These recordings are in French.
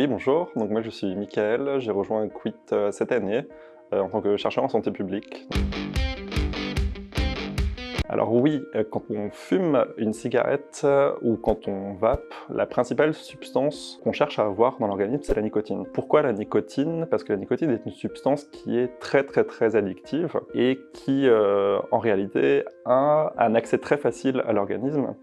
bonjour, donc moi je suis Michael, j'ai rejoint Quit cette année en tant que chercheur en santé publique. Alors oui, quand on fume une cigarette ou quand on vape, la principale substance qu'on cherche à avoir dans l'organisme, c'est la nicotine. Pourquoi la nicotine? Parce que la nicotine est une substance qui est très addictive et qui, en réalité, a un accès très facile à l'organisme.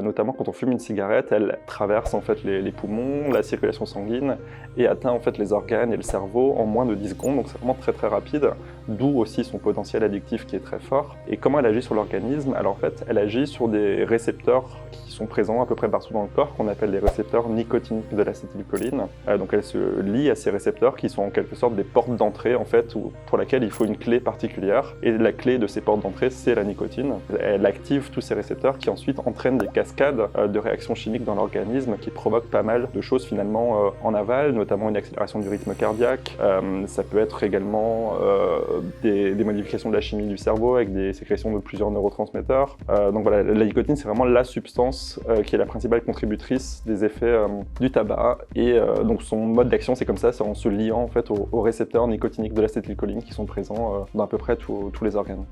Notamment quand on fume une cigarette, elle traverse en fait les poumons, la circulation sanguine et atteint en fait les organes et le cerveau en moins de 10 secondes, donc c'est vraiment très rapide, d'où aussi son potentiel addictif qui est très fort. Et comment elle agit sur l'organisme? Alors en fait, elle agit sur des récepteurs qui sont présents à peu près partout dans le corps, qu'on appelle les récepteurs nicotiniques de l'acétylcholine. Donc elle se lie à ces récepteurs qui sont en quelque sorte des portes d'entrée en fait, pour laquelle il faut une clé particulière. Et la clé de ces portes d'entrée, c'est la nicotine. Elle active tous ces récepteurs qui ensuite entraînent des cascades de réactions chimiques dans l'organisme qui provoquent pas mal de choses finalement en aval, notamment une accélération du rythme cardiaque. Ça peut être également des modifications de la chimie du cerveau avec des sécrétions de plusieurs neurotransmetteurs. Donc voilà, la nicotine c'est vraiment la substance qui est la principale contributrice des effets du tabac et donc son mode d'action c'est comme ça, c'est en se liant en fait aux récepteurs nicotiniques de l'acétylcholine qui sont présents dans à peu près tous les organes.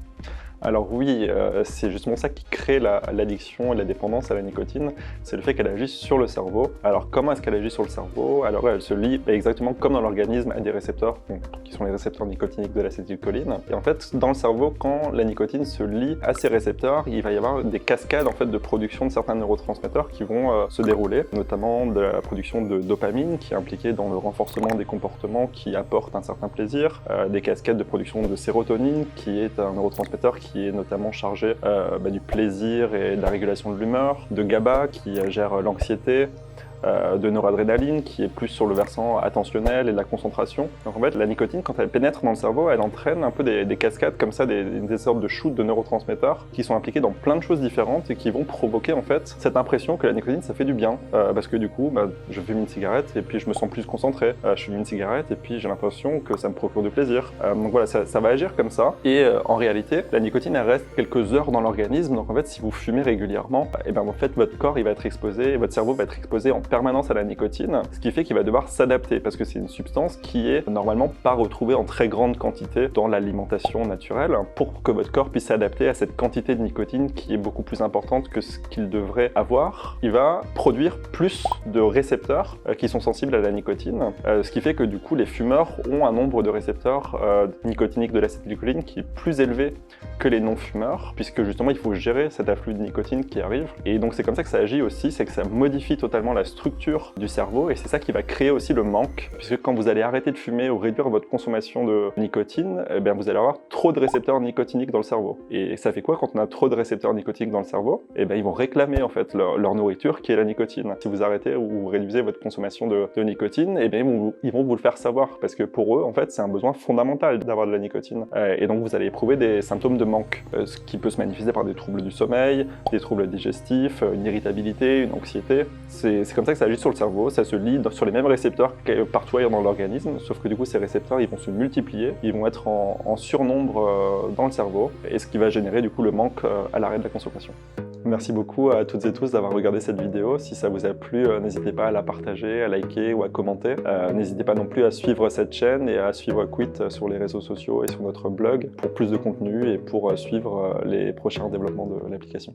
Alors oui, c'est justement ça qui crée l'addiction et la dépendance à la nicotine, c'est le fait qu'elle agisse sur le cerveau. Alors comment est-ce qu'elle agit sur le cerveau? Alors elle se lie exactement comme dans l'organisme à des récepteurs, qui sont les récepteurs nicotiniques de l'acétylcholine. Et en fait, dans le cerveau, quand la nicotine se lie à ces récepteurs, il va y avoir des cascades en fait, de production de certains neurotransmetteurs qui vont se dérouler, notamment de la production de dopamine, qui est impliquée dans le renforcement des comportements qui apportent un certain plaisir, des cascades de production de sérotonine, qui est un neurotransmetteur qui est notamment chargé du plaisir et de la régulation de l'humeur, de GABA qui gère l'anxiété, de noradrénaline qui est plus sur le versant attentionnel et de la concentration. Donc en fait la nicotine quand elle pénètre dans le cerveau elle entraîne un peu des cascades comme ça, des sortes de shoots de neurotransmetteurs qui sont impliqués dans plein de choses différentes et qui vont provoquer en fait cette impression que la nicotine ça fait du bien parce que du coup je fume une cigarette et puis je me sens plus concentré, je fume une cigarette et puis j'ai l'impression que ça me procure du plaisir. Donc voilà ça va agir comme ça et en réalité la nicotine elle reste quelques heures dans l'organisme, donc en fait si vous fumez régulièrement et en fait votre corps il va être exposé, votre cerveau va être exposé en permanence à la nicotine, ce qui fait qu'il va devoir s'adapter parce que c'est une substance qui est normalement pas retrouvée en très grande quantité dans l'alimentation naturelle pour que votre corps puisse s'adapter à cette quantité de nicotine qui est beaucoup plus importante que ce qu'il devrait avoir. Il va produire plus de récepteurs qui sont sensibles à la nicotine, ce qui fait que du coup les fumeurs ont un nombre de récepteurs nicotiniques de l'acétylcholine qui est plus élevé que les non-fumeurs puisque justement il faut gérer cet afflux de nicotine qui arrive et donc c'est comme ça que ça agit aussi, c'est que ça modifie totalement la structure du cerveau et c'est ça qui va créer aussi le manque puisque quand vous allez arrêter de fumer ou réduire votre consommation de nicotine, vous allez avoir trop de récepteurs nicotiniques dans le cerveau. Et ça fait quoi quand on a trop de récepteurs nicotiniques dans le cerveau? Ils vont réclamer en fait leur nourriture qui est la nicotine. Si vous arrêtez ou vous réduisez votre consommation de nicotine, ils vont vous le faire savoir parce que pour eux en fait c'est un besoin fondamental d'avoir de la nicotine. Et donc vous allez éprouver des symptômes de manque, ce qui peut se manifester par des troubles du sommeil, des troubles digestifs, une irritabilité, une anxiété. C'est comme ça que ça agit sur le cerveau, ça se lie sur les mêmes récepteurs partout ailleurs dans l'organisme, sauf que du coup ces récepteurs ils vont se multiplier, ils vont être en surnombre dans le cerveau, et ce qui va générer du coup le manque à l'arrêt de la consommation. Merci beaucoup à toutes et tous d'avoir regardé cette vidéo. Si ça vous a plu, n'hésitez pas à la partager, à liker ou à commenter. N'hésitez pas non plus à suivre cette chaîne et à suivre Quit sur les réseaux sociaux et sur notre blog pour plus de contenu et pour suivre les prochains développements de l'application.